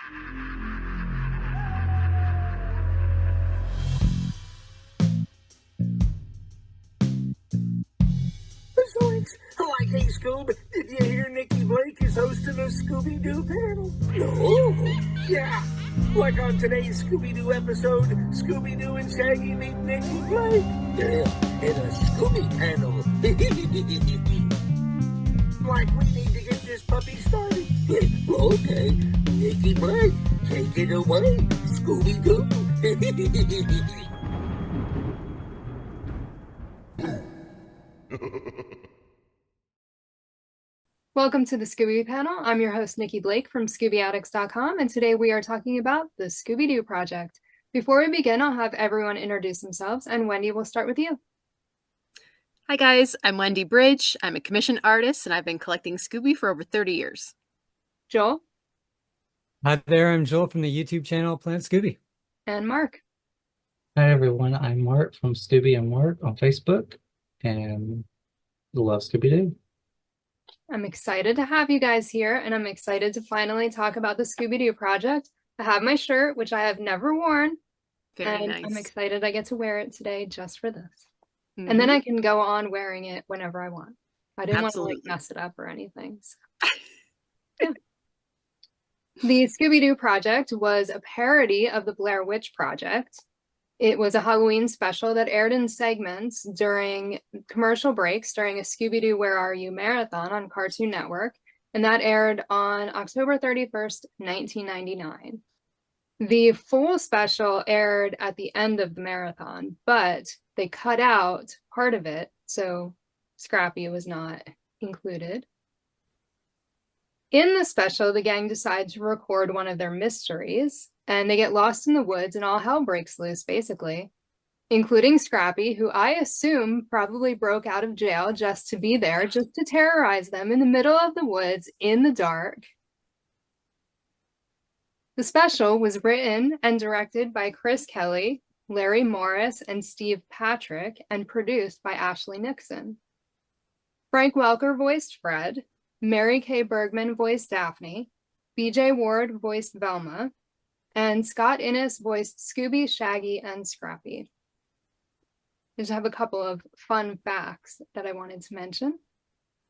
Like, hey, Scoob, did you hear Nikki Blake is hosting a Scooby-Doo panel? No. Yeah. Like on today's Scooby-Doo episode, Scooby-Doo and Shaggy meet Nikki Blake. Yeah, in a Scooby Panel. Like, we need to get this puppy started. Okay, Nikki Blake, take it away, Scooby-Doo. Welcome to the Scooby Panel. I'm your host, Nikki Blake from ScoobyAddicts.com, and today we are talking about the Scooby-Doo Project. Before we begin, I'll have everyone introduce themselves, and Wendy, we'll start with you. Hi guys, I'm Wendy BRYDGE. I'm a commissioned artist, and I've been collecting Scooby for over 30 years. Joel. Hi there, I'm Joel from the YouTube channel Planet Scooby. And Mark. Hi everyone, I'm Mark from Scooby and Mark on Facebook, and love Scooby-Doo. I'm excited to have you guys here, and I'm excited to finally talk about the Scooby-Doo Project. I have my shirt, which I have never worn, Very and nice. I'm excited I get to wear it today just for this. And then I can go on wearing it whenever I want. I didn't want to like mess it up or anything. So. Yeah. The Scooby-Doo Project was a parody of the Blair Witch Project. It was a Halloween special that aired in segments during commercial breaks during a Scooby-Doo Where Are You marathon on Cartoon Network, and that aired on October 31st, 1999. The full special aired at the end of the marathon, but they cut out part of it, so Scrappy was not included. In the special, the gang decide to record one of their mysteries, and they get lost in the woods and all hell breaks loose, basically, including Scrappy, who I assume probably broke out of jail just to be there, just to terrorize them in the middle of the woods in the dark. The special was written and directed by Chris Kelly, Larry Morris, and Steve Patrick, and produced by Ashley Nixon. Frank Welker voiced Fred, Mary Kay Bergman voiced Daphne, BJ Ward voiced Velma, and Scott Innes voiced Scooby, Shaggy, and Scrappy. I just have a couple of fun facts that I wanted to mention.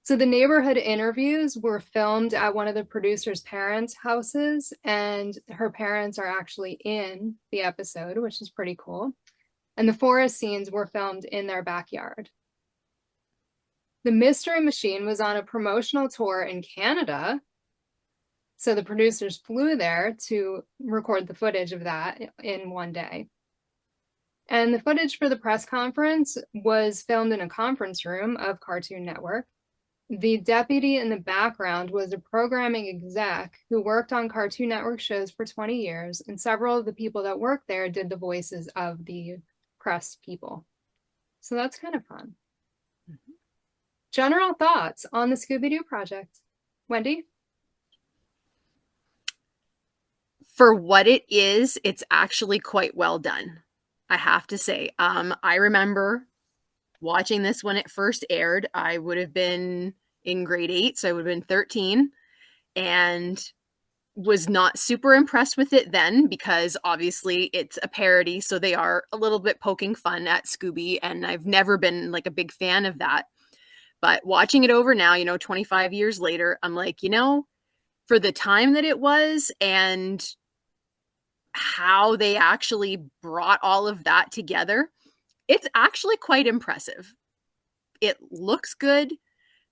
So the neighborhood interviews were filmed at one of the producer's parents' houses, and her parents are actually in the episode, which is pretty cool. And the forest scenes were filmed in their backyard. The Mystery Machine was on a promotional tour in Canada, so the producers flew there to record the footage of that in one day. And the footage for the press conference was filmed in a conference room of Cartoon Network. The deputy in the background was a programming exec who worked on Cartoon Network shows for 20 years, and several of the people that worked there did the voices of the press people. So that's kind of fun. General thoughts on the Scooby-Doo Project. Wendy? For what it is, it's actually quite well done, I have to say. I remember watching this when it first aired. I would have been in grade 8, so I would have been 13, and was not super impressed with it then because obviously it's a parody, so they are a little bit poking fun at Scooby, and I've never been like a big fan of that. But watching it over now, 25 years later, I'm like, for the time that it was and how they actually brought all of that together, it's actually quite impressive. It looks good.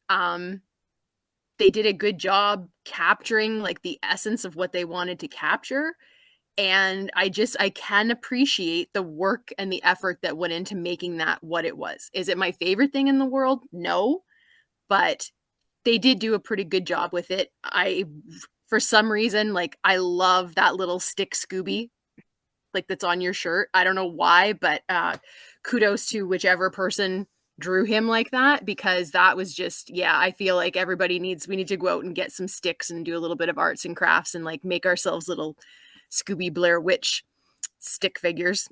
They did a good job capturing like the essence of what they wanted to capture. And I can appreciate the work and the effort that went into making that what it was. Is it my favorite thing in the world? No, but they did do a pretty good job with it. For some reason, like, I love that little stick Scooby, like, that's on your shirt. I don't know why, but kudos to whichever person drew him like that, because that was just, I feel like we need to go out and get some sticks and do a little bit of arts and crafts and like make ourselves little Scooby Blair Witch stick figures.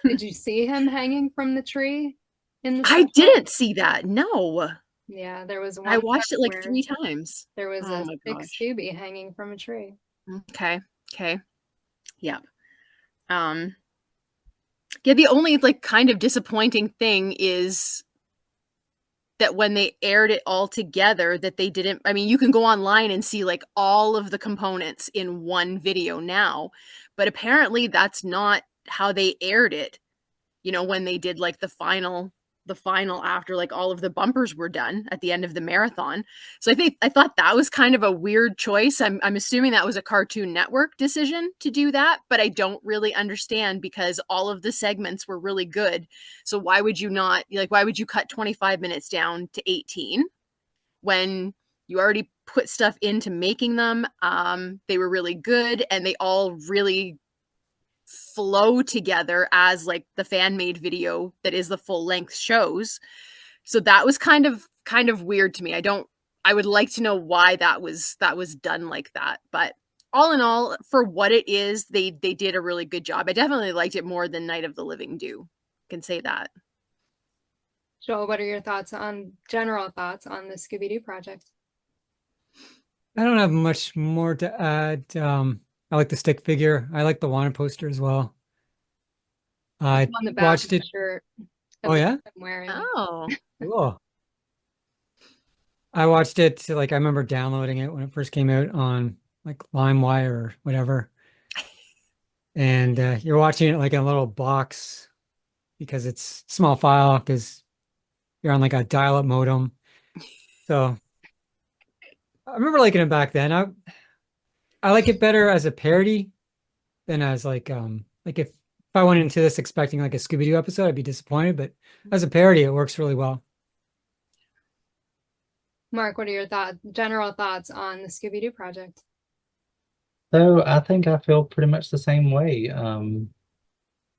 Did you see him hanging from the tree in the I didn't see that. No. Yeah, there was one. I watched it like 3 times. There was a big Scooby hanging from a tree. Okay. Okay. Yeah. Yeah, the only like kind of disappointing thing is that when they aired it all together, that they didn't, I mean, you can go online and see like all of the components in one video now, but apparently that's not how they aired it, you know, when they did like the final after like all of the bumpers were done at the end of the marathon. So I thought that was kind of a weird choice. I'm assuming that was a Cartoon Network decision to do that, but I don't really understand because all of the segments were really good. So why would you not, like, why would you cut 25 minutes down to 18 when you already put stuff into making them? They were really good and they all really flow together as like the fan made video that is the full length shows. So that was kind of weird to me. I would like to know why that was done like that. But all in all, for what it is, they did a really good job. I definitely liked it more than Night of the Living Do. Can say that. Joel, what are your general thoughts on the Scooby-Doo project? I don't have much more to add. I like the stick figure. I like the wanted poster as well. I On the back watched of the it. shirt Oh of yeah? I'm wearing. Oh. Cool. I watched it, like I remember downloading it when it first came out on like LimeWire or whatever. And you're watching it like in a little box because it's small file because you're on like a dial-up modem. So I remember liking it back then. I like it better as a parody than as like if I went into this expecting like a Scooby-Doo episode, I'd be disappointed, but as a parody, it works really well. Mark, what are your general thoughts on the Scooby-Doo project? So I think I feel pretty much the same way.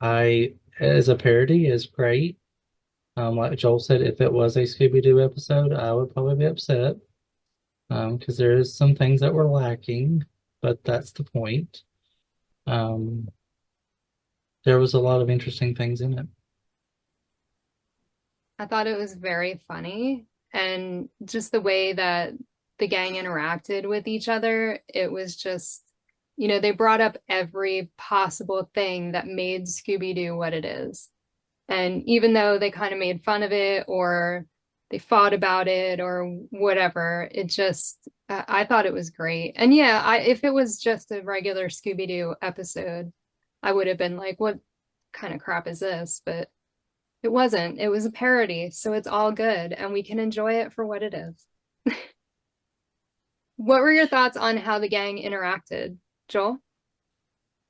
I as a parody is great. Like Joel said, if it was a Scooby-Doo episode, I would probably be upset. Because there is some things that were lacking, but that's the point. Um, there was a lot of interesting things in it. I thought it was very funny, and just the way that the gang interacted with each other, it was just, they brought up every possible thing that made Scooby-Doo what it is. And even though they kind of made fun of it or they fought about it or whatever, I thought it was great. And yeah, if it was just a regular Scooby-Doo episode, I would have been like, what kind of crap is this? But it wasn't. It was a parody, so it's all good and we can enjoy it for what it is. What were your thoughts on how the gang interacted, Joel?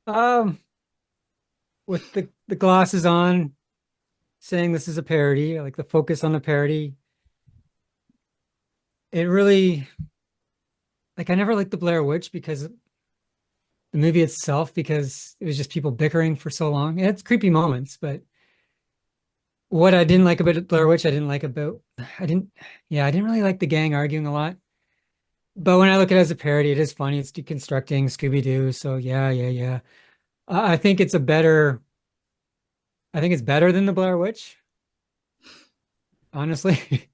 Um, with the glasses on, saying this is a parody, I like the focus on the parody. It really, like I never liked the Blair Witch because the movie itself, because it was just people bickering for so long. It had creepy moments, but what I didn't like about Blair Witch, I didn't really like the gang arguing a lot. But when I look at it as a parody, it is funny. It's deconstructing Scooby-Doo. So yeah. I think I think it's better than the Blair Witch, honestly.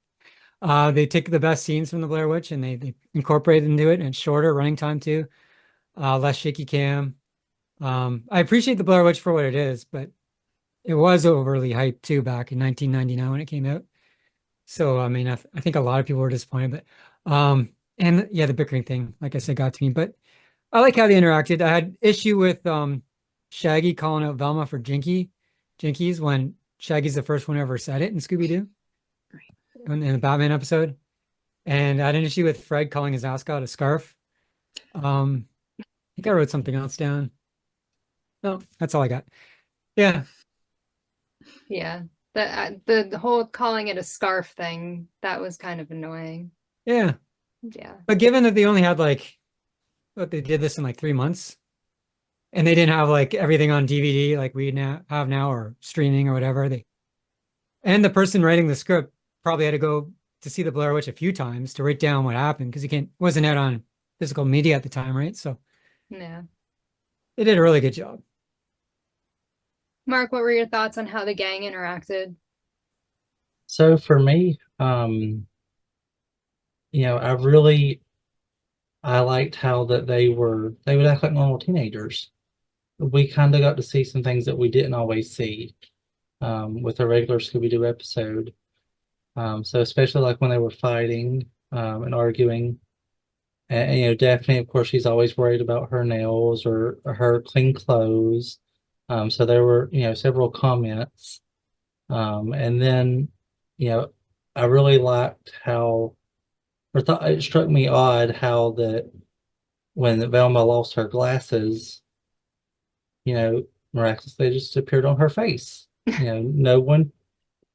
They take the best scenes from the Blair Witch and they incorporate into it, and it's shorter running time too. Less shaky cam. I appreciate the Blair Witch for what it is, but it was overly hyped too back in 1999 when it came out. So I mean, I think a lot of people were disappointed, but and yeah, the bickering thing, like I said, got to me. But I like how they interacted. I had issue with Shaggy calling out Velma for Jinkies when Shaggy's the first one who ever said it in Scooby-Doo in the Batman episode. And I had an issue with Fred calling his mascot a scarf. I think I wrote something else down. No, that's all I got. Yeah. Yeah. The whole calling it a scarf thing, that was kind of annoying. Yeah. Yeah. But given that they only had they did this in like 3 months and they didn't have like everything on DVD like we now have now or streaming or whatever, and the person writing the script probably had to go to see the Blair Witch a few times to write down what happened because wasn't out on physical media at the time, right? So Yeah. they did a really good job. Mark, what were your thoughts on how the gang interacted? So for me, I really I liked how that they would act like normal teenagers. We kind of got to see some things that we didn't always see with a regular Scooby-Doo episode. So especially like when they were fighting and arguing. And Daphne, of course, she's always worried about her nails or her clean clothes. So there were, several comments. And then, I really liked how, or thought it struck me odd how that when Velma lost her glasses, miraculously they just appeared on her face. No one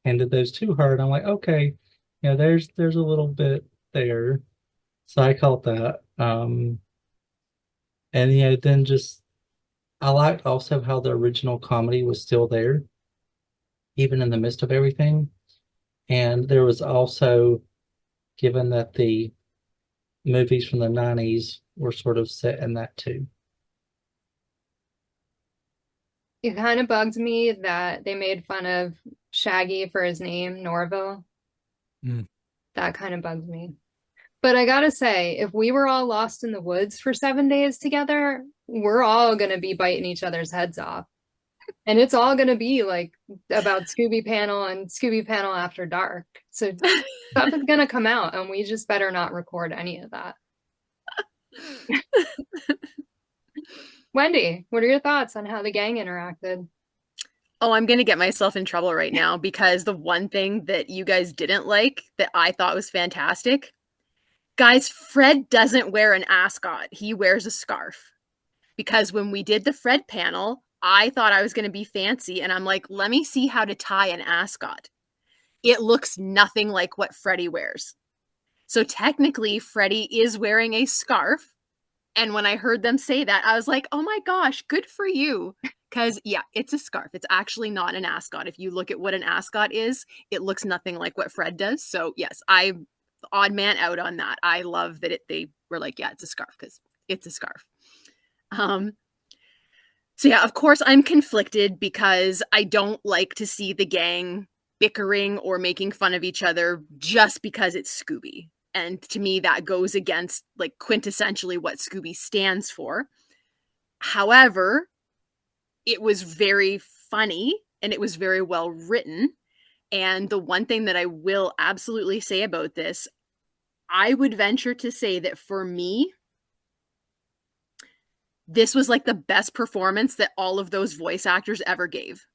handed those to her, and I'm like, okay, there's a little bit there. So I caught that. And then just I liked also how the original comedy was still there, even in the midst of everything. And there was also, given that the movies from the 90s were sort of set in that too. It kind of bugged me that they made fun of Shaggy for his name, Norville. Mm. That kind of bugged me. But I gotta say, if we were all lost in the woods for 7 days together, we're all gonna be biting each other's heads off. And it's all gonna be like about Scooby Panel and Scooby Panel After Dark. So stuff is gonna come out, and we just better not record any of that. Wendy, what are your thoughts on how the gang interacted? Oh, I'm going to get myself in trouble right now because the one thing that you guys didn't like that I thought was fantastic, guys, Fred doesn't wear an ascot. He wears a scarf. Because when we did the Fred panel, I thought I was going to be fancy, and I'm like, let me see how to tie an ascot. It looks nothing like what Freddy wears. So technically, Freddy is wearing a scarf. And when I heard them say that, I was like, oh my gosh, good for you. Because, yeah, it's a scarf. It's actually not an ascot. If you look at what an ascot is, it looks nothing like what Fred does. So, yes, I'm odd man out on that. I love that they were like, yeah, it's a scarf because it's a scarf. So, yeah, of course, I'm conflicted because I don't like to see the gang bickering or making fun of each other just because it's Scooby. And to me, that goes against like quintessentially what Scooby stands for. However, it was very funny and it was very well written. And the one thing that I will absolutely say about this, I would venture to say that for me, this was like the best performance that all of those voice actors ever gave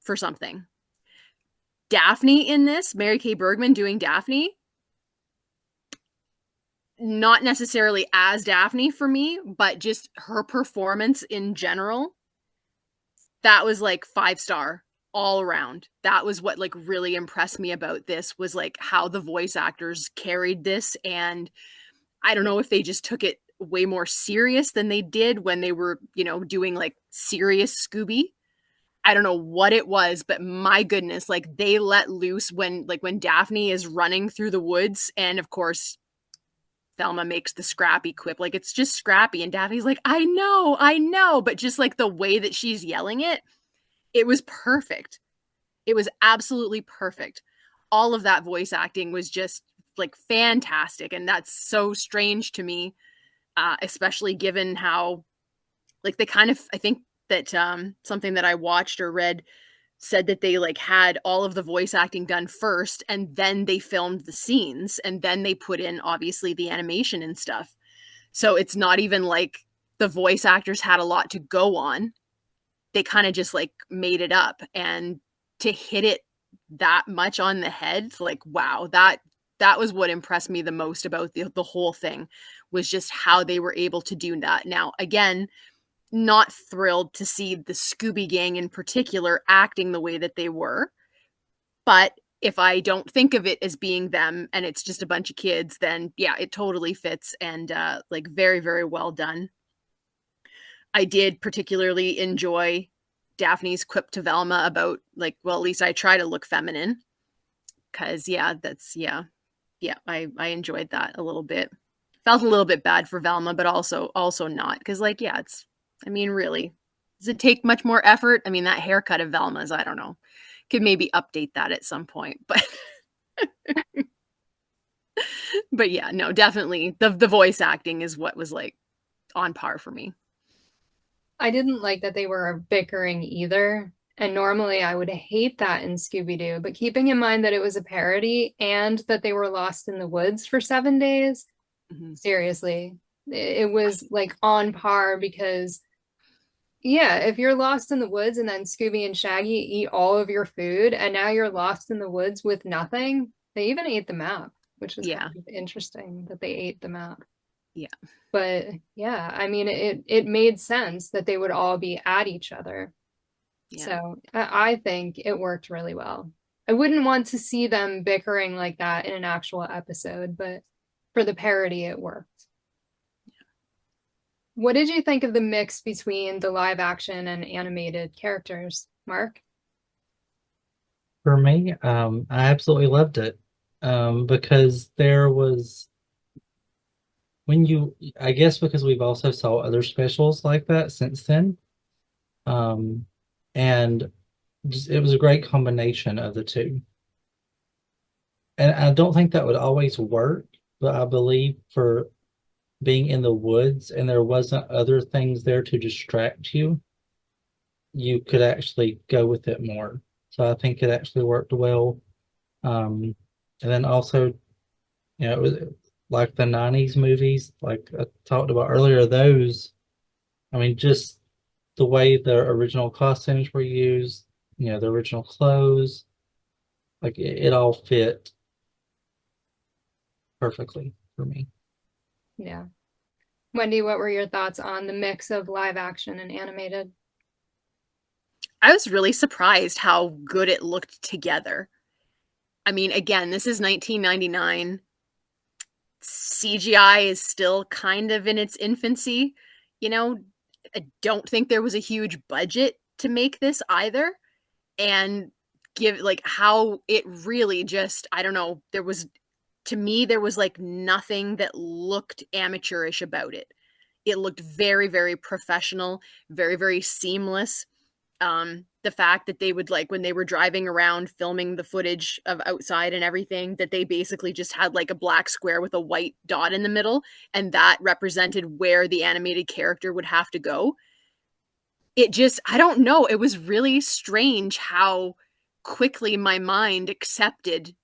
for something. Daphne in this, Mary Kay Bergman doing Daphne, not necessarily as Daphne for me, but just her performance in general, that was like 5-star all around. That was what like really impressed me about this, was like how the voice actors carried this. And I don't know if they just took it way more serious than they did when they were, doing like serious Scooby. I don't know what it was, but my goodness, like they let loose when Daphne is running through the woods, and of course Thelma makes the Scrappy quip, like it's just Scrappy, and Daphne's like, I know, but just like the way that she's yelling it, it was perfect. It was absolutely perfect. All of that voice acting was just like fantastic, and that's so strange to me, especially given how like they kind of, I think that something that I watched or read said that they like had all of the voice acting done first, and then they filmed the scenes, and then they put in obviously the animation and stuff. So it's not even like the voice actors had a lot to go on. They kind of just like made it up, and to hit it that much on the head, like wow, that was what impressed me the most about the whole thing, was just how they were able to do that. Now again, not thrilled to see the Scooby Gang in particular acting the way that they were. But if I don't think of it as being them and it's just a bunch of kids, then yeah, it totally fits, and like very, very well done. I did particularly enjoy Daphne's quip to Velma about like, well, at least I try to look feminine. Cause yeah, I enjoyed that a little bit. Felt a little bit bad for Velma, but also not. Cause like, yeah, really, does it take much more effort? I mean, that haircut of Velma's, I don't know. Could maybe update that at some point, but But yeah, no, definitely the voice acting is what was like on par for me. I didn't like that they were bickering either. And normally I would hate that in Scooby-Doo, but keeping in mind that it was a parody and that they were lost in the woods for 7 days, seriously, it was like on par because, yeah, if you're lost in the woods and then Scooby and Shaggy eat all of your food and now you're lost in the woods with nothing, they even ate the map, which was Yeah. kind of interesting that they ate the map. Yeah. But yeah, I mean, it made sense that they would all be at each other. Yeah. So I think it worked really well. I wouldn't want to see them bickering like that in an actual episode, but for the parody, it worked. What did you think of the mix between the live action and animated characters, Mark? For me, I absolutely loved it. Because there was I guess because we've also saw other specials like that since then. And it was a great combination of the two. And I don't think that would always work, but I believe for being in the woods and there wasn't other things there to distract you, you could actually go with it more. So I think it actually worked well. And then also, it was like the 90s movies, like I talked about earlier, those, I mean, just the way the original costumes were used, the original clothes, like it all fit perfectly for me. Yeah. Wendy, what were your thoughts on the mix of live action and animated? I was really surprised how good it looked together. I mean, again, this is 1999. CGI is still kind of in its infancy. I don't think there was a huge budget to make this either. And give like how it really just, I don't know, to me, there was like nothing that looked amateurish about it. It looked very, very professional, very, very seamless. The fact that they would like when they were driving around filming the footage of outside and everything, that they basically just had like a black square with a white dot in the middle, and that represented where the animated character would have to go. It just, I don't know, it was really strange how quickly my mind accepted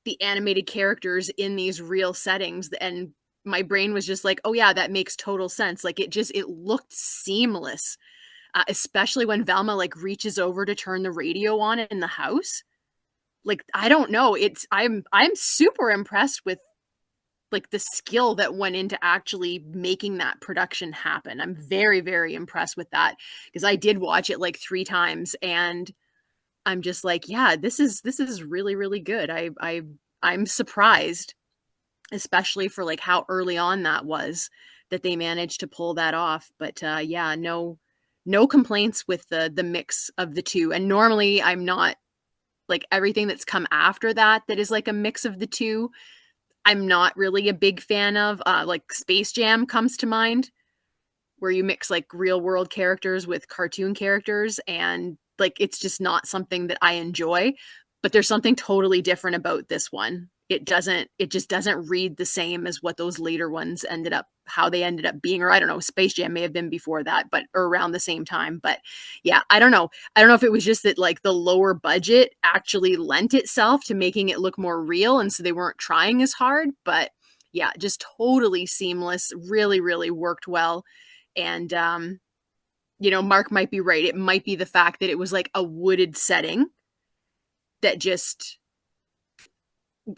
the animated characters in these real settings, and my brain was just like, oh yeah, that makes total sense. Like it looked seamless. Especially when Velma like reaches over to turn the radio on in the house. Like, I don't know, I'm super impressed with like the skill that went into actually making that production happen. I'm very, very impressed with that because I did watch it like 3 times and I'm just like, yeah, this is really, really good. I'm surprised, especially for like how early on that was, that they managed to pull that off. But yeah, no complaints with the mix of the two. And normally I'm not like everything that's come after that is like a mix of the two. I'm not really a big fan of. Like Space Jam comes to mind, where you mix like real world characters with cartoon characters, and like it's just not something that I enjoy. But there's something totally different about this one. It just doesn't read the same as what those later ones how they ended up being. Or I don't know, Space Jam may have been before that, or around the same time. But yeah, I don't know if it was just that like the lower budget actually lent itself to making it look more real, and so they weren't trying as hard. But yeah, just totally seamless, really, really worked well. And Mark might be right. It might be the fact that it was like a wooded setting that just,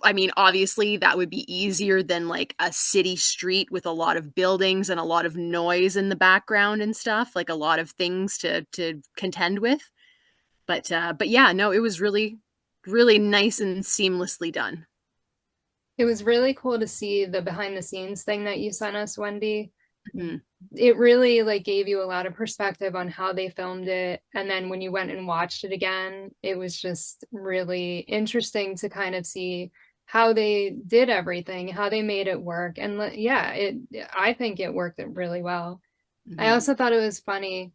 I mean, obviously that would be easier than like a city street with a lot of buildings and a lot of noise in the background and stuff, like a lot of things to contend with. But yeah, no, it was really, really nice and seamlessly done. It was really cool to see the behind the scenes thing that you sent us, Wendy. Mm-hmm. It really like gave you a lot of perspective on how they filmed it, and then when you went and watched it again, it was just really interesting to kind of see how they did everything, how they made it work. And yeah, I think it worked really well. Mm-hmm. I also thought it was funny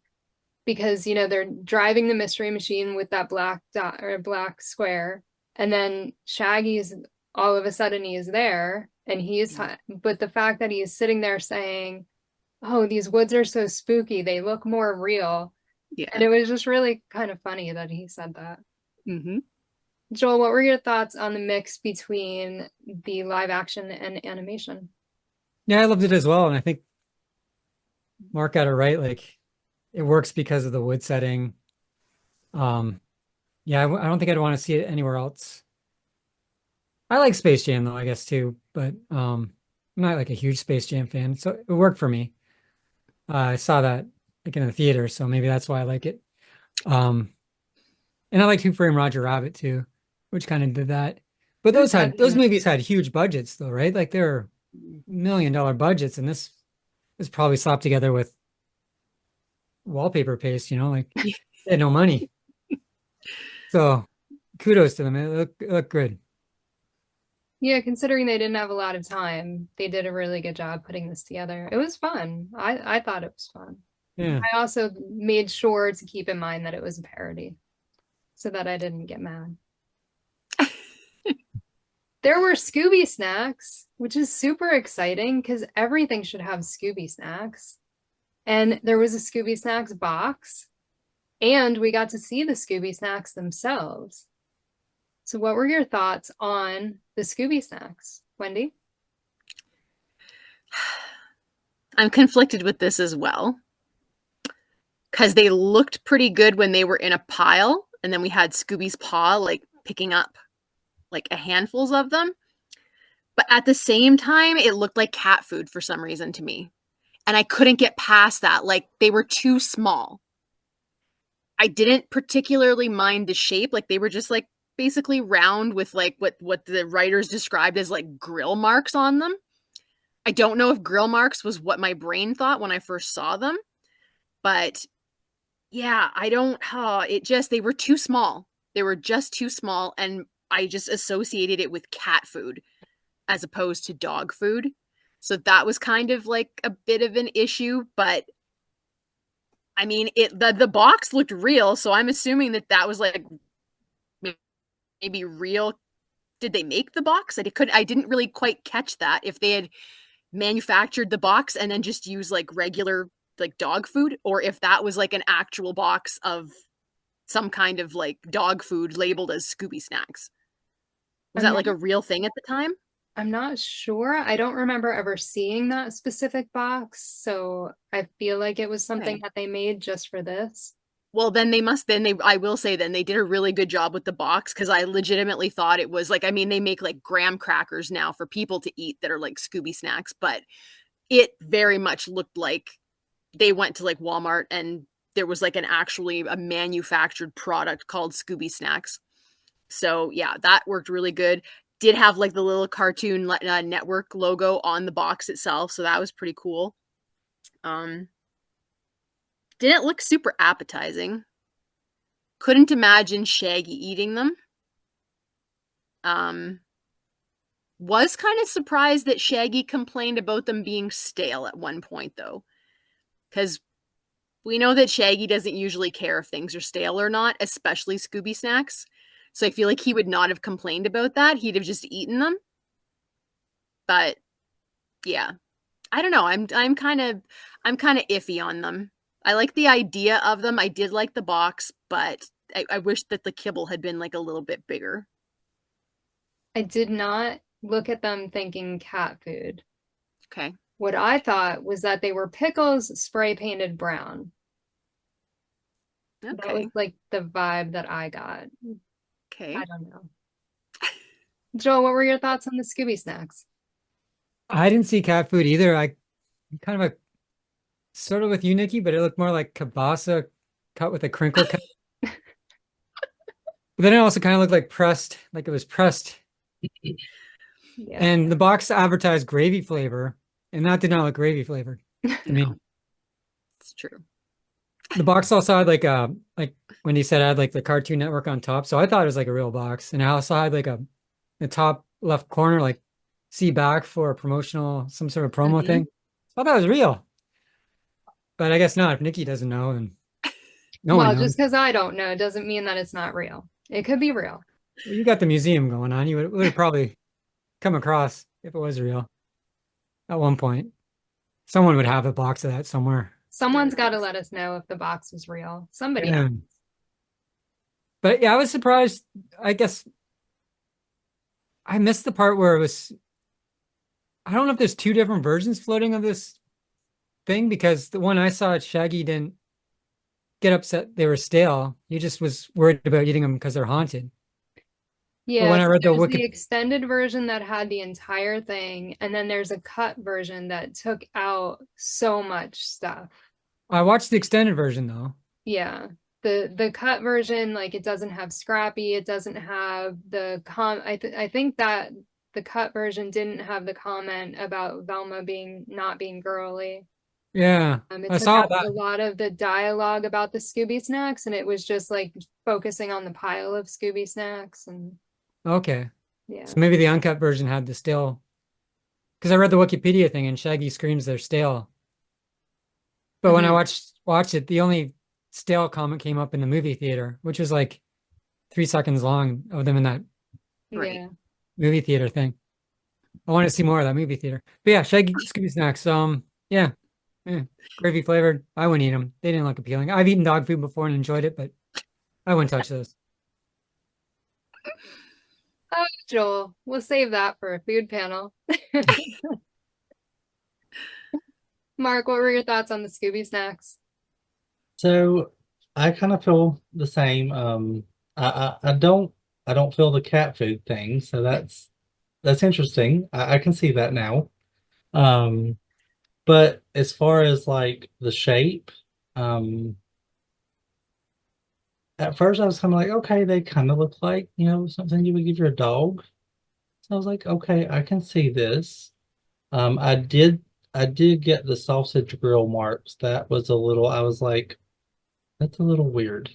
because they're driving the mystery machine with that black dot or black square, and then Shaggy's all of a sudden he's there and but the fact that he's sitting there saying, oh, these woods are so spooky, they look more real. Yeah. And it was just really kind of funny that he said that. Mm-hmm. Joel, what were your thoughts on the mix between the live action and animation? Yeah, I loved it as well. And I think Mark got it right. Like it works because of the wood setting. Yeah, I don't think I'd want to see it anywhere else. I like Space Jam though, I guess too, but I'm not like a huge Space Jam fan, so it worked for me. I saw that like in the theater, so maybe that's why I like it. And I like Who Framed Roger Rabbit too, which kind of did that. But those movies had huge budgets though, right? Like they're $1 million budgets, and this is probably slapped together with wallpaper paste, like they had no money. So kudos to them. It looked good. Yeah, considering they didn't have a lot of time, they did a really good job putting this together. It was fun. I thought it was fun. Yeah. I also made sure to keep in mind that it was a parody so that I didn't get mad. There were Scooby snacks, which is super exciting because everything should have Scooby snacks. And there was a Scooby snacks box, and we got to see the Scooby snacks themselves. So what were your thoughts on the Scooby snacks, Wendy? I'm conflicted with this as well, because they looked pretty good when they were in a pile, and then we had Scooby's paw like picking up like a handfuls of them. But at the same time, it looked like cat food for some reason to me. And I couldn't get past that. Like they were too small. I didn't particularly mind the shape. Like they were just like basically round with like what the writers described as like grill marks on them. I don't know if grill marks was what my brain thought when I first saw them. But yeah, they were too small. They were just too small. And I just associated it with cat food as opposed to dog food. So that was kind of like a bit of an issue, but I mean, the box looked real, so I'm assuming that was like maybe real. Did they make the box? I didn't really quite catch that. If they had manufactured the box and then just used like regular like dog food, or if that was like an actual box of some kind of like dog food labeled as Scooby snacks. Was that like a real thing at the time? I'm not sure. I don't remember ever seeing that specific box, so I feel like it was something that they made just for this. Well, I will say they did a really good job with the box, because I legitimately thought it was like, I mean, they make like graham crackers now for people to eat that are like Scooby snacks, but it very much looked like they went to like Walmart and there was like a manufactured product called Scooby snacks. So yeah, that worked really good. Did have like the little Cartoon Network logo on the box itself, so that was pretty cool. Didn't look super appetizing. Couldn't imagine Shaggy eating them. Was kind of surprised that Shaggy complained about them being stale at one point, though, because we know that Shaggy doesn't usually care if things are stale or not, especially Scooby snacks. So I feel like he would not have complained about that. He'd have just eaten them. But yeah, I don't know. I'm kind of iffy on them. I like the idea of them. I did like the box, but I wish that the kibble had been like a little bit bigger. I did not look at them thinking cat food. Okay. What I thought was that they were pickles spray painted brown. Okay. That was like the vibe that I got. Okay. I don't know. Joel, what were your thoughts on the Scooby snacks? I didn't see cat food either. I kind of sort of with you, Nikki, but it looked more like kielbasa cut with a crinkle cut. But then it also kind of looked like pressed, like it was pressed. Yeah. And the box advertised gravy flavor, and that did not look gravy flavored to me. It's true. The box also had like when he said I had like the Cartoon Network on top, so I thought it was like a real box, and I also had like the top left corner like see back for some sort of promo thing. I thought that was real, but I guess not. If Nikki doesn't know, and no one knows. Just because I don't know doesn't mean that it's not real. It could be real. Well, you got the museum going on. You would have probably come across if it was real at one point. Someone would have a box of that somewhere. Someone's got to let us know if the box was real. Somebody Yeah. has. But yeah, I was surprised. I guess I missed the part where it was, I don't know if there's two different versions floating of this thing, because the one I saw, Shaggy didn't get upset they were stale. He just was worried about eating them because they're haunted. Yeah, when I so read the there's the Wiki, extended version that had the entire thing, and then there's a cut version that took out so much stuff. I watched the extended version though. Yeah. The cut version, like it doesn't have Scrappy, it doesn't have the I think that the cut version didn't have the comment about Velma not being girly. Yeah, It I took saw out that. a lot of the dialogue about the Scooby snacks, and it was just like focusing on the pile of Scooby snacks. And Okay, yeah. so maybe the uncut version had the stale. Because I read the Wikipedia thing and Shaggy screams they're stale. But when I Mhm. watched it, the only stale comment came up in the movie theater, which was like 3 seconds long of them in that Right. Yeah. movie theater thing. I want to see more of that movie theater. But yeah, Shaggy Scooby snacks. Yeah, gravy flavored. I wouldn't eat them. They didn't look appealing. I've eaten dog food before and enjoyed it, but I wouldn't touch those. Oh, Joel, we'll save that for a food panel. Mark, what were your thoughts on the Scooby snacks? So I kind of feel the same. I don't feel the cat food thing, so that's interesting. I can see that now. Um, but as far as like the shape, um, at first I was kind of like, okay, they kind of look like, something you would give your dog. So I was like, okay, I can see this. Um, I did I did get the sausage grill marks. That was a little, I was like, that's a little weird,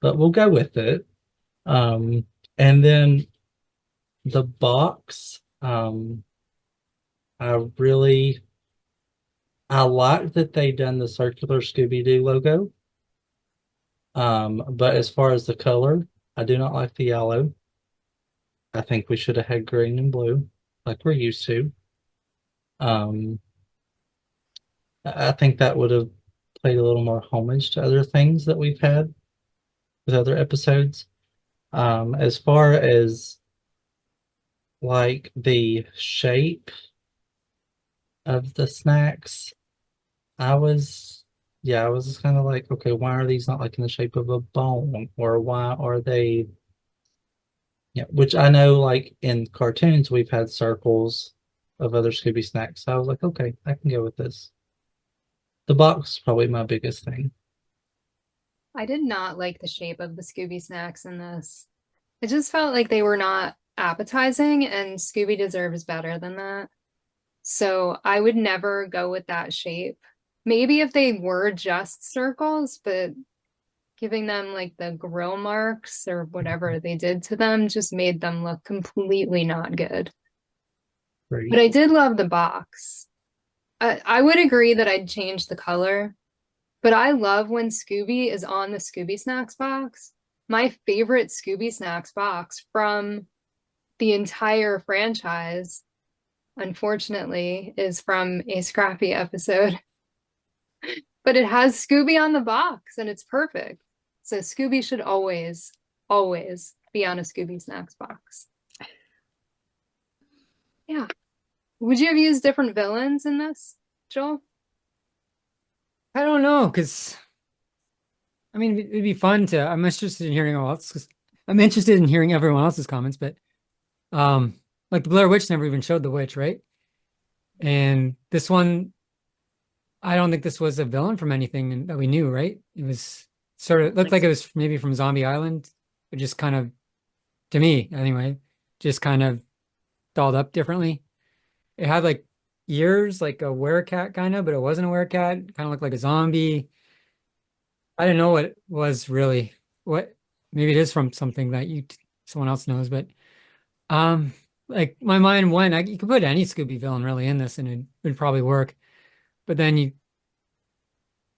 but we'll go with it. Um, and then the box, I really I like that they done the circular Scooby-Doo logo. But as far as the color, I do not like the yellow. I think we should have had green and blue, like we're used to. Um, I think that would have played a little more homage to other things that we've had with other episodes. As far as like the shape of the snacks, I was kind of like, okay, why are these not like in the shape of a bone? Or why are they, yeah, which I know like in cartoons we've had circles of other Scooby snacks. So I was like, okay, I can go with this. The box is probably my biggest thing. I did not like the shape of the Scooby snacks in this. It just felt like they were not appetizing, and Scooby deserves better than that. So I would never go with that shape. Maybe if they were just circles, but giving them like the grill marks or whatever they did to them just made them look completely not good. But Great. I did love the box. I would agree that I'd change the color, but I love when Scooby is on the Scooby Snacks box. My favorite Scooby Snacks box from the entire franchise, unfortunately, is from a Scrappy episode. But it has Scooby on the box and it's perfect. So Scooby should always, always be on a Scooby Snacks box. Yeah. Would you have used different villains in this, Joel? I don't know, because I mean, it'd be fun to. I'm interested in hearing everyone else's comments, but like the Blair Witch never even showed the witch, right? And this one, I don't think this was a villain from anything that we knew, right? It was sort of looked like it was maybe from Zombie Island, but just kind of, to me anyway, just kind of dolled up differently. It had like ears, like a werecat kind of, but it wasn't a werecat. Kind of looked like a zombie. I didn't know what it was really. What maybe it is from something that someone else knows, but um, like my mind went. You could put any Scooby villain really in this, and it would probably work. But then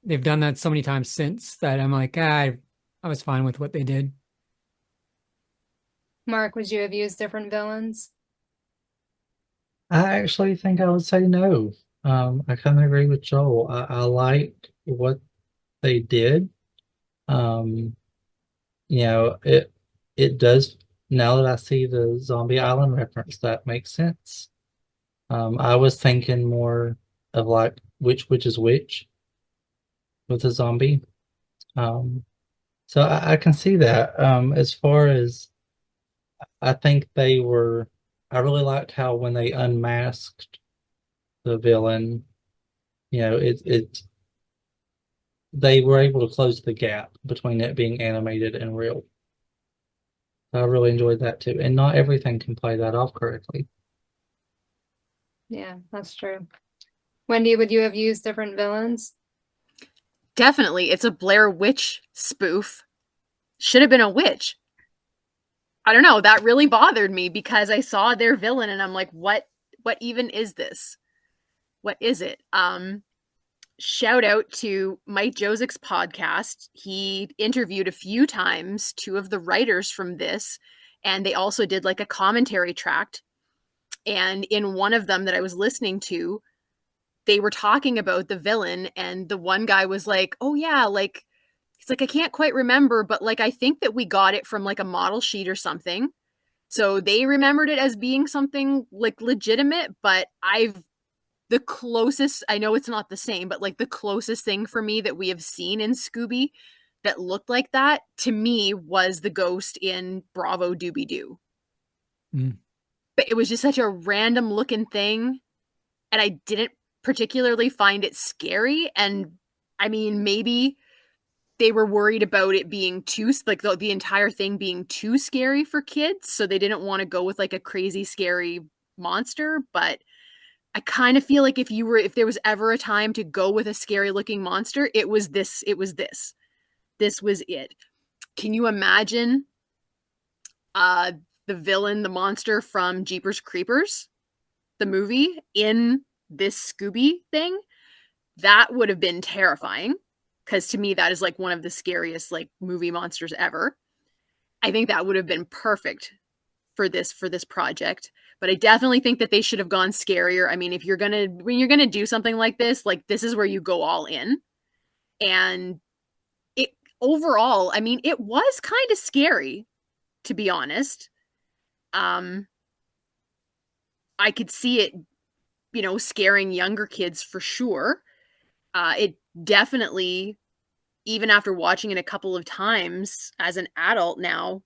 they've done that so many times since that I'm like, I was fine with what they did. Mark, would you have used different villains? I actually think I would say no. I kind of agree with Joel. I liked what they did. Um, it does, now that I see the Zombie Island reference, that makes sense. I was thinking more of like which is which with a zombie. Um, so I can see that. As far as I think I really liked how when they unmasked the villain, they were able to close the gap between it being animated and real. I really enjoyed that too. And not everything can play that off correctly. Yeah, that's true. Wendy, would you have used different villains? Definitely, it's a Blair Witch spoof. Should have been a witch. I don't know, that really bothered me because I saw their villain and I'm like, what even is this? What is it? Shout out to Mike Jozik's podcast. He interviewed a few times two of the writers from this, and they also did like a commentary tract. And in one of them that I was listening to, they were talking about the villain, and the one guy was like, "Oh yeah, like he's like I can't quite remember, but like I think that we got it from like a model sheet or something." So they remembered it as being something like legitimate, but the closest, I know it's not the same, but like the closest thing for me that we have seen in Scooby that looked like that to me was the ghost in Bravo Doobie Doo. Mm. But it was just such a random looking thing, and I didn't particularly find it scary. And I mean, maybe they were worried about it being too, like the entire thing being too scary for kids, so they didn't want to go with like a crazy scary monster. But I kind of feel like if there was ever a time to go with a scary looking monster, it was this. This was it. Can you imagine uh the villain, the monster from Jeepers Creepers, the movie, in this Scooby thing? That would have been terrifying, because to me that is like one of the scariest like movie monsters ever. I think that would have been perfect for this project. But I definitely think that they should have gone scarier. I mean, if you're gonna when you're gonna do something like this is where you go all in. And it overall, I mean, it was kind of scary, to be honest. Um, I could see it, scaring younger kids for sure. It definitely, even after watching it a couple of times as an adult now,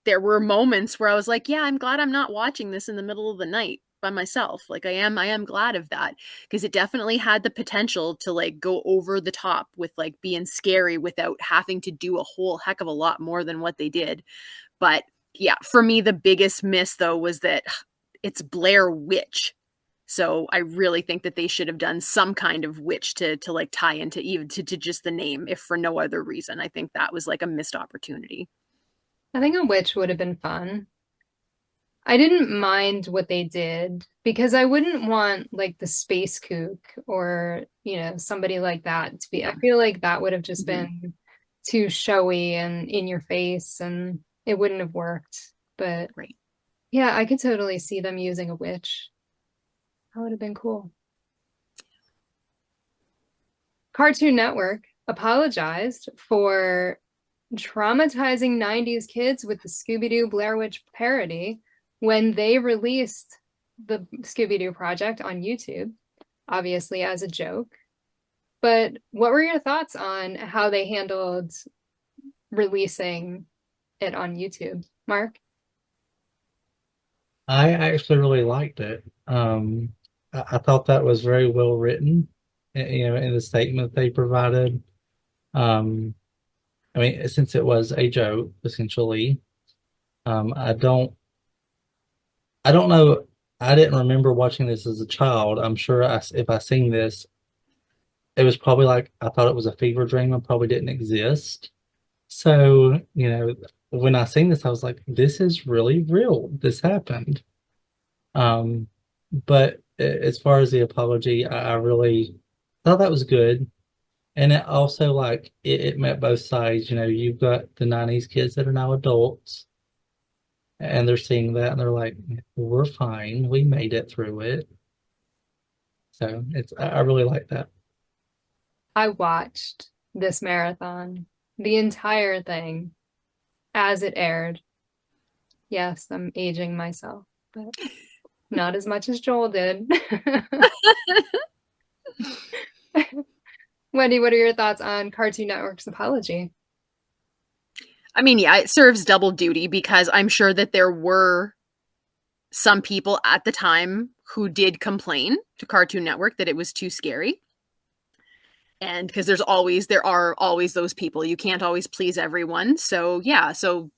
there were moments where I was like, yeah, I'm glad I'm not watching this in the middle of the night by myself. Like I am glad of that, because it definitely had the potential to like go over the top with like being scary without having to do a whole heck of a lot more than what they did. But yeah, for me the biggest miss though was that it's Blair Witch. So I really think that they should have done some kind of witch to like tie into even to just the name, if for no other reason. I think that was like a missed opportunity. I think a witch would have been fun. I didn't mind what they did because I wouldn't want like the space kook or, somebody like that to be. I feel like that would have just been too showy and in your face and it wouldn't have worked. But Right. yeah, I could totally see them using a witch. That would have been cool. Cartoon Network apologized for traumatizing 90s kids with the Scooby-Doo Blair Witch parody when they released the Scooby-Doo Project on YouTube, obviously as a joke. But what were your thoughts on how they handled releasing it on YouTube, Mark? I actually really liked it. I thought that was very well written, in the statement they provided. Um, I mean, since it was a joke, essentially, I don't know. I didn't remember watching this as a child. I'm sure if I seen this, it was probably like I thought it was a fever dream and probably didn't exist. So, when I seen this, I was like, this is really real. This happened. Um, but as far as the apology, I really thought that was good. And it also like it met both sides. You've got the 90s kids that are now adults, and they're seeing that and they're like, we're fine, we made it through it. So I really like that. I watched this marathon, the entire thing, as it aired. Yes, I'm aging myself, but not as much as Joel did. Wendy, what are your thoughts on Cartoon Network's apology? I mean, yeah, it serves double duty because I'm sure that there were some people at the time who did complain to Cartoon Network that it was too scary. And because there are always those people. You can't always please everyone. So yeah, so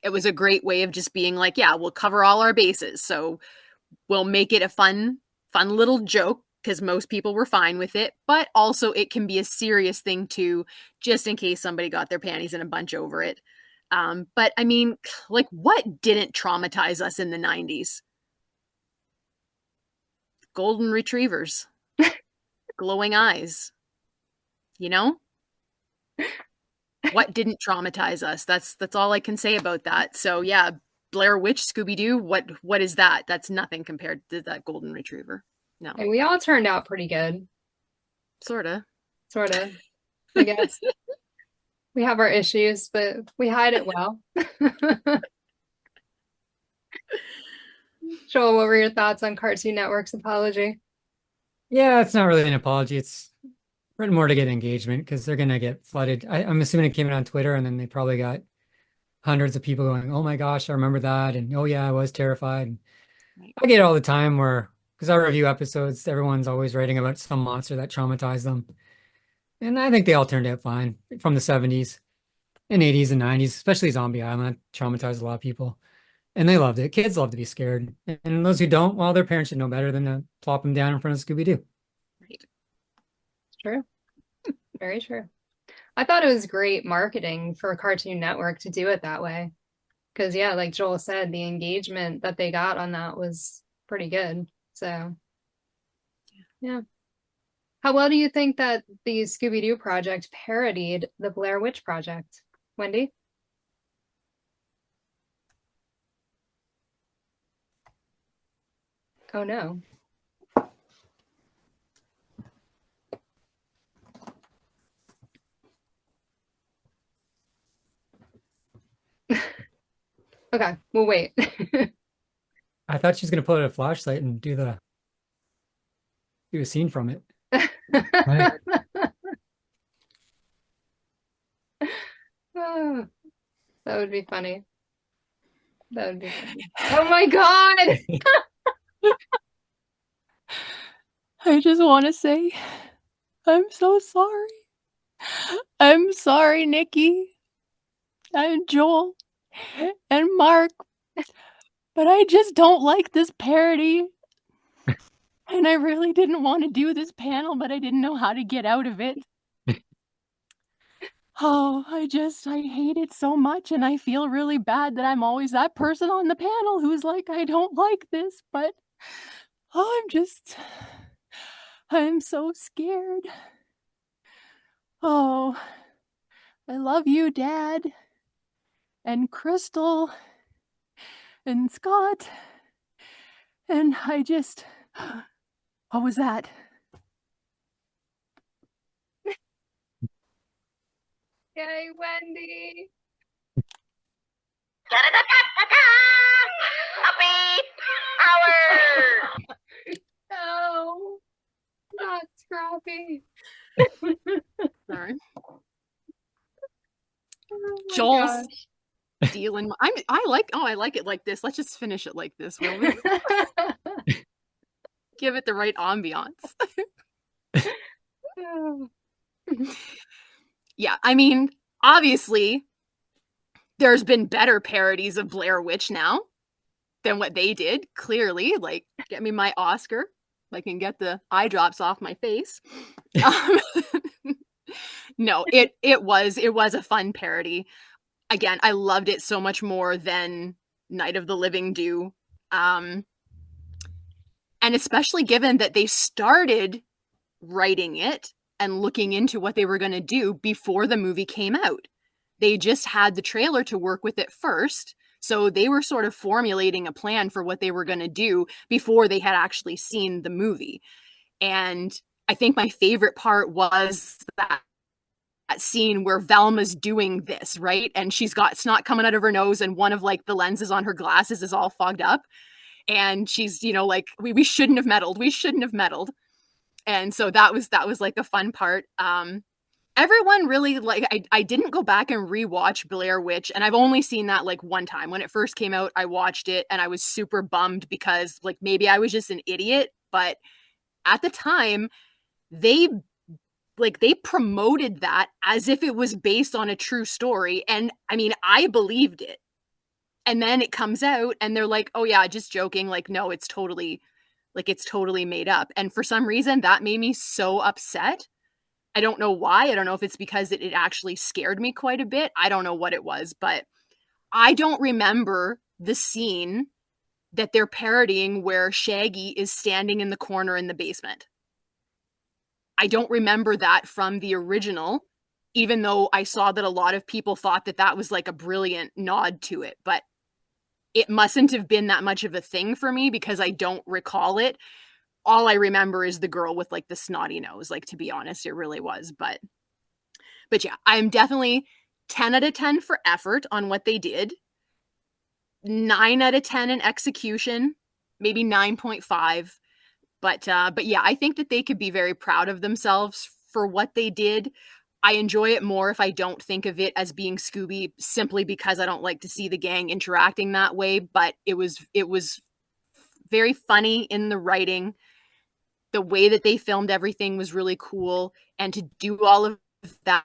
it was a great way of just being like, yeah, we'll cover all our bases. So we'll make it a fun little joke because most people were fine with it, but also it can be a serious thing too, just in case somebody got their panties in a bunch over it. But I mean, like, what didn't traumatize us in the 90s? Golden retrievers, glowing eyes, you know? What didn't traumatize us? That's all I can say about that. So yeah, Blair Witch, Scooby-Doo, what is that? That's nothing compared to that golden retriever. No. And we all turned out pretty good. Sorta. I guess. We have our issues, but we hide it well. Joel, what were your thoughts on Cartoon Network's apology? Yeah, it's not really an apology. It's written more to get engagement because they're going to get flooded. I'm assuming it came out on Twitter and then they probably got hundreds of people going, oh my gosh, I remember that. And oh yeah, I was terrified. And I get it all the time where, because I review episodes, everyone's always writing about some monster that traumatized them. And I think they all turned out fine from the 70s and 80s and 90s, especially Zombie Island. That traumatized a lot of people. And they loved it. Kids love to be scared. And those who don't, well, their parents should know better than to plop them down in front of Scooby-Doo. Right. True. Very true. I thought it was great marketing for Cartoon Network to do it that way. Because, yeah, like Joel said, the engagement that they got on that was pretty good. So, yeah. How well do you think that the Scooby-Doo Project parodied the Blair Witch Project? Wendy? Oh, no. Okay, we'll wait. I thought she was going to put out a flashlight and do a scene from it. Right. Oh, that would be funny. That would be funny. Oh my God! I just want to say, I'm so sorry. I'm sorry, Nikki and Joel and Mark, but I just don't like this parody. And I really didn't want to do this panel, but I didn't know how to get out of it. Oh, I hate it so much, and I feel really bad that I'm always that person on the panel who's like, I don't like this, but I'm so scared. Oh, I love you, Dad, and Crystal, and Scott, and what was that? Yay, Wendy! Happy hour! No, not Scrappy. Sorry. Oh my Joel's gosh. dealing. I like it like this. Let's just finish it like this, will we? Give it the right ambiance. Yeah, I mean, obviously, there's been better parodies of Blair Witch now than what they did. Clearly, like, get me my Oscar. I can get the eye drops off my face. No, it was a fun parody. Again, I loved it so much more than Night of the Living Do. And especially given that they started writing it and looking into what they were going to do before the movie came out. They just had the trailer to work with it first. So they were sort of formulating a plan for what they were going to do before they had actually seen the movie. And I think my favorite part was that scene where Velma's doing this, right? And she's got snot coming out of her nose, and one of like the lenses on her glasses is all fogged up. And she's, you know, like, we shouldn't have meddled. We shouldn't have meddled. And so that was like a fun part. Everyone really, like, I didn't go back and rewatch Blair Witch, and I've only seen that like one time. When it first came out, I watched it and I was super bummed because like maybe I was just an idiot, but at the time they promoted that as if it was based on a true story, and I mean, I believed it. And then it comes out and they're like, "Oh yeah, just joking." Like, no, it's totally made up. And for some reason that made me so upset. I don't know why. I don't know if it's because it actually scared me quite a bit. I don't know what it was, but I don't remember the scene that they're parodying where Shaggy is standing in the corner in the basement. I don't remember that from the original, even though I saw that a lot of people thought that that was like a brilliant nod to it. But it mustn't have been that much of a thing for me because I don't recall it. All I remember is the girl with like the snotty nose. Like, to be honest, it really was. But yeah, I'm definitely 10 out of 10 for effort on what they did. 9 out of 10 in execution, maybe 9.5. But yeah, I think that they could be very proud of themselves for what they did. I enjoy it more if I don't think of it as being Scooby, simply because I don't like to see the gang interacting that way. But it was very funny in the writing. The way that they filmed everything was really cool. And to do all of that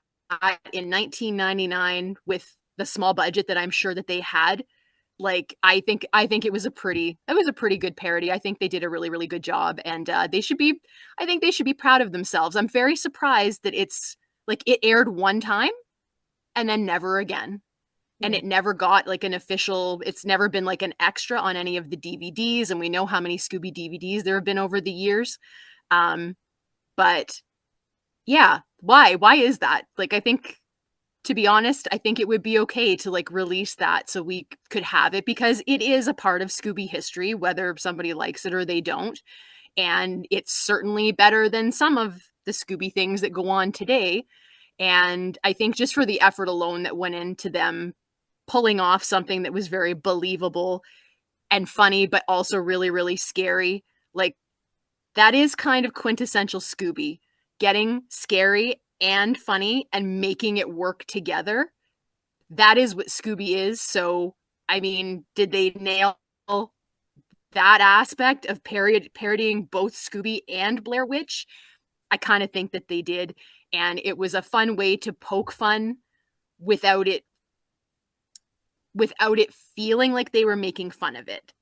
in 1999 with the small budget that I'm sure that they had, like, I think it was a pretty good parody. I think they did a really, really good job, and I think they should be proud of themselves. I'm very surprised that it's like it aired one time and then never again. And it never got like an official, it's never been like an extra on any of the DVDs, and we know how many Scooby DVDs there have been over the years. But yeah, why is that? Like, I think, to be honest, I think it would be okay to like release that so we could have it, because it is a part of Scooby history, whether somebody likes it or they don't. And it's certainly better than some of the Scooby things that go on today. And I think just for the effort alone that went into them pulling off something that was very believable and funny, but also really, really scary, like, that is kind of quintessential Scooby, getting scary and funny and making it work together. That is what Scooby is. So, I mean, did they nail that aspect of parodying both Scooby and Blair Witch? I kind of think that they did. And it was a fun way to poke fun without it feeling like they were making fun of it.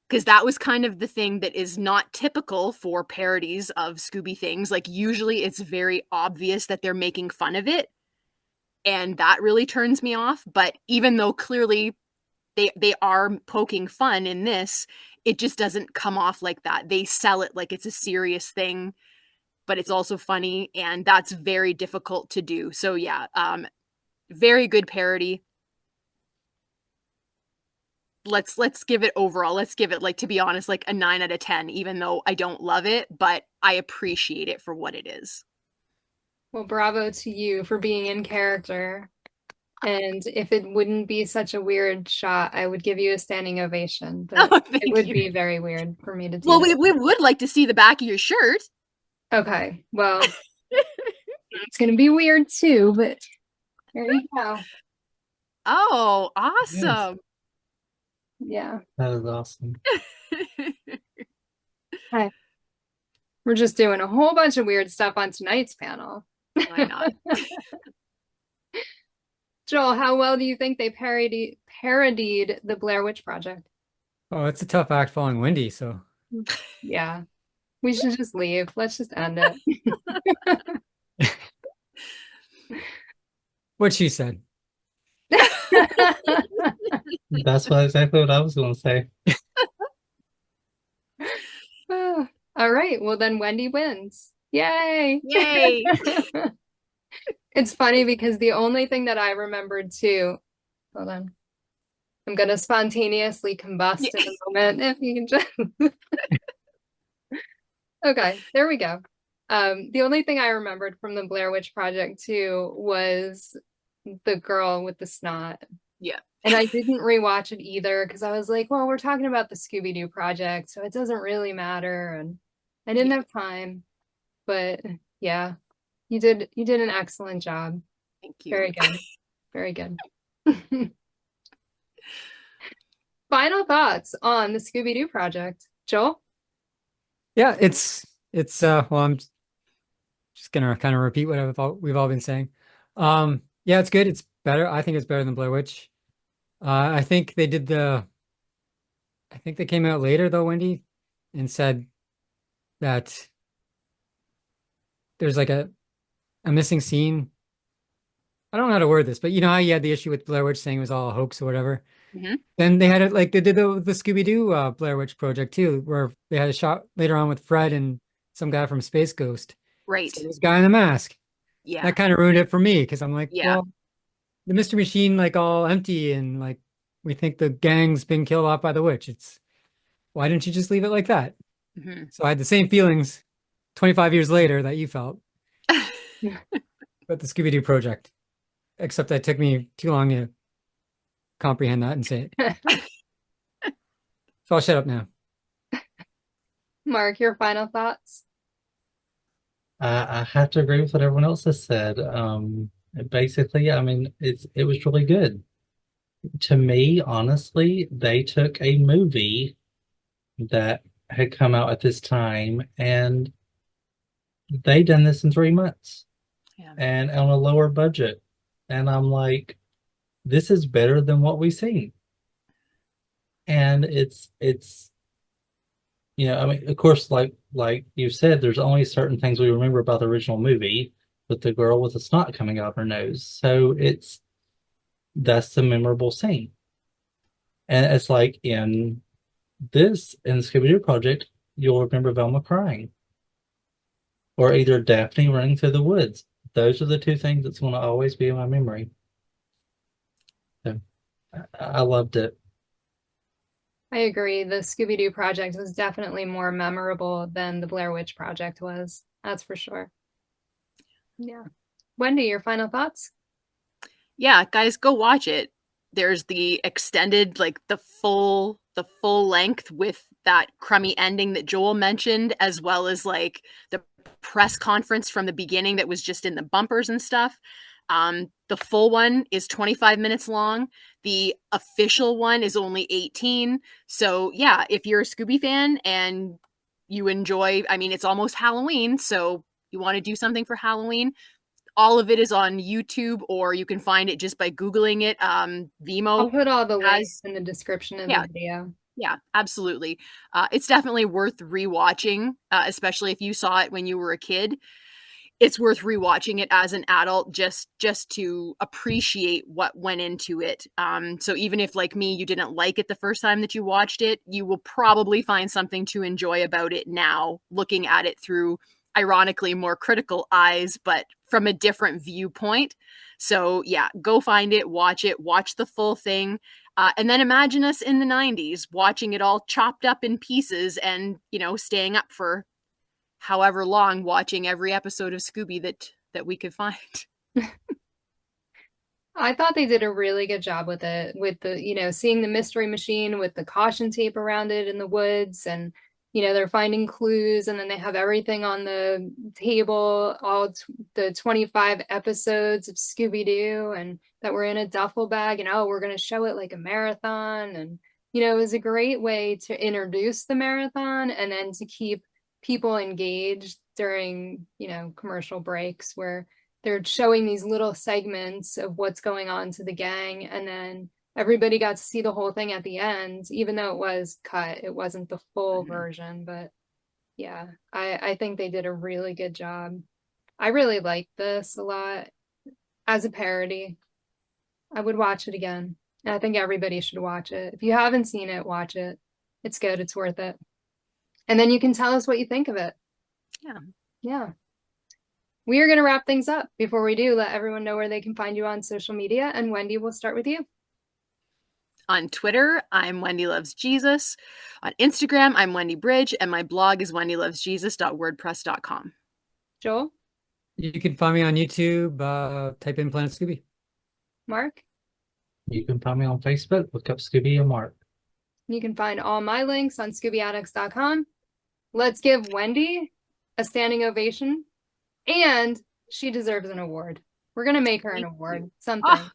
Because that was kind of the thing that is not typical for parodies of Scooby things. Like, usually it's very obvious that they're making fun of it, and that really turns me off. But even though clearly they are poking fun in this, it just doesn't come off like that. They sell it like it's a serious thing, but it's also funny, and that's very difficult to do. So yeah, very good parody. Let's give it overall. Let's give it, like, to be honest, like a 9 out of 10, even though I don't love it, but I appreciate it for what it is. Well, bravo to you for being in character. And if it wouldn't be such a weird shot, I would give you a standing ovation. But it would be very weird for me to do. Well, we would like to see the back of your shirt. Okay, well, it's going to be weird too, but there you go. Oh, awesome. Yeah. That is awesome. Hi. We're just doing a whole bunch of weird stuff on tonight's panel. Why not? Joel, how well do you think they parodied the Blair Witch Project? Oh, it's a tough act following Wendy, so. Yeah. We should just leave. Let's just end it. What she said. That's exactly what I was going to say. All right. Well, then Wendy wins. Yay! Yay! It's funny because the only thing that I remembered too, hold on. I'm going to spontaneously combust in a moment. If you can just. Okay, there we go. The only thing I remembered from the Blair Witch Project too was the girl with the snot. Yeah. And I didn't rewatch it either because I was like, well, we're talking about the Scooby-Doo project, so it doesn't really matter. And I didn't have time. But yeah, you did an excellent job. Thank you. Very good. Very good. Final thoughts on the Scooby-Doo project. Joel? Yeah, it's well, I'm just gonna kind of repeat what we've all been saying. Yeah, it's good. It's better. I think it's better than Blair Witch. I think they came out later though, Wendy, and said that there's like a missing scene. I don't know how to word this, but you know how you had the issue with Blair Witch saying it was all a hoax or whatever. Mhm. Then they had it like they did the Scooby-Doo Blair Witch project too, where they had a shot later on with Fred and some guy from Space Ghost. Right. So this guy in the mask. Yeah. That kind of ruined it for me because I'm like, Yeah. well, the mystery machine like all empty and like we think the gang's been killed off by the witch. It's why didn't you just leave it like that? Mhm. So I had the same feelings 25 years later that you felt about the Scooby-Doo project, except that took me too long to comprehend that and say it. So I'll shut up now. Mark, your final thoughts? I have to agree with what everyone else has said. Basically, I mean, it was really good. To me, honestly, they took a movie that had come out at this time and they done this in 3 months. Yeah. And on a lower budget. And I'm like, this is better than what we've seen. And it's I mean, of course, like you said, there's only certain things we remember about the original movie with the girl with the snot coming out of her nose. So that's the memorable scene. And it's like in the Scooby-Doo Project, you'll remember Velma crying. Or either Daphne running through the woods. Those are the two things that's going to always be in my memory. So I loved it. I agree. The Scooby-Doo project was definitely more memorable than the Blair Witch Project was. That's for sure. Yeah. Wendy, your final thoughts? Yeah, guys, go watch it. There's the extended, like the full length with that crummy ending that Joel mentioned, as well as like the press conference from the beginning that was just in the bumpers and stuff. The full one is 25 minutes long. The official one is only 18. So yeah, if you're a Scooby fan and you enjoy, I mean, it's almost Halloween, so you want to do something for Halloween, all of it is on YouTube, or you can find it just by Googling it. Vimeo I'll put all the links has, in the description of yeah, the video. yeah, absolutely. It's definitely worth rewatching, especially if you saw it when you were a kid. It's worth rewatching it as an adult just to appreciate what went into it. So even if, like me, you didn't like it the first time that you watched it, you will probably find something to enjoy about it now, looking at it through, ironically, more critical eyes, but from a different viewpoint. So yeah, go find it, watch the full thing. And then imagine us in the 90s watching it all chopped up in pieces and, staying up for however long watching every episode of Scooby that we could find. I thought they did a really good job with it, with the, seeing the mystery machine with the caution tape around it in the woods, and they're finding clues, and then they have everything on the table, the 25 episodes of Scooby-Doo, and that were in a duffel bag, and we're going to show it like a marathon. And it was a great way to introduce the marathon and then to keep people engaged during commercial breaks, where they're showing these little segments of what's going on to the gang, and then everybody got to see the whole thing at the end, even though it was cut. It wasn't the full version, but yeah, I think they did a really good job. I really liked this a lot. As a parody, I would watch it again. And I think everybody should watch it. If you haven't seen it, watch it. It's good. It's worth it. And then you can tell us what you think of it. Yeah. Yeah. We are going to wrap things up. Before we do, let everyone know where they can find you on social media. And Wendy, we'll start with you. On Twitter, I'm Wendy Loves Jesus. On Instagram, I'm Wendy Bridge, and my blog is wendylovesjesus.wordpress.com. Joel? You can find me on YouTube. Type in Planet Scooby. Mark? You can find me on Facebook. Look up Scooby and Mark. You can find all my links on ScoobyAddicts.com. Let's give Wendy a standing ovation, and she deserves an award. We're going to make her an award, something. Ah,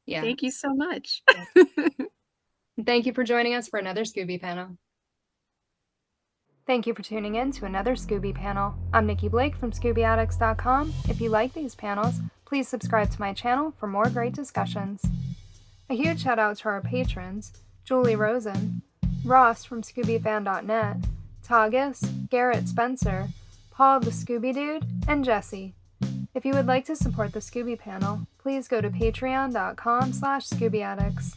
yeah. Thank you so much. Thank you for joining us for another Scooby Panel. Thank you for tuning in to another Scooby Panel. I'm Nikki Blake from ScoobyAddicts.com. If you like these panels, please subscribe to my channel for more great discussions. A huge shout out to our patrons, Julie Rosen, Ross from ScoobyFan.net, Tagus, Garrett Spencer, Paul the Scooby Dude, and Jesse. If you would like to support the Scooby Panel, please go to patreon.com/ScoobyAddicts.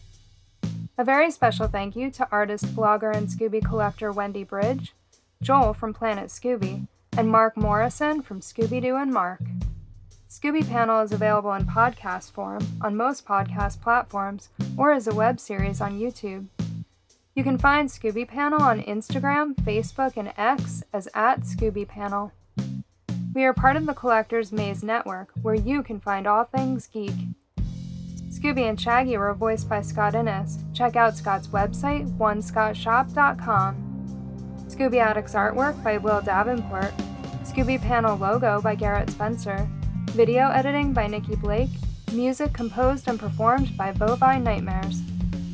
A very special thank you to artist, blogger, and Scooby collector Wendy Bridge, Joel from Planet Scooby, and Mark Morrison from Scooby Doo and Mark. Scooby Panel is available in podcast form on most podcast platforms or as a web series on YouTube. You can find Scooby Panel on Instagram, Facebook, and X as @ScoobyPanel. We are part of the Collector's Maze Network, where you can find all things geek. Scooby and Shaggy were voiced by Scott Innes. Check out Scott's website, onescottshop.com. Scooby Addicts artwork by Will Davenport. Scooby Panel logo by Garrett Spencer. Video editing by Nikki Blake. Music composed and performed by Bovine Nightmares.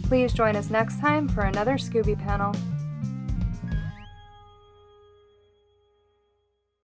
Please join us next time for another Scooby Panel.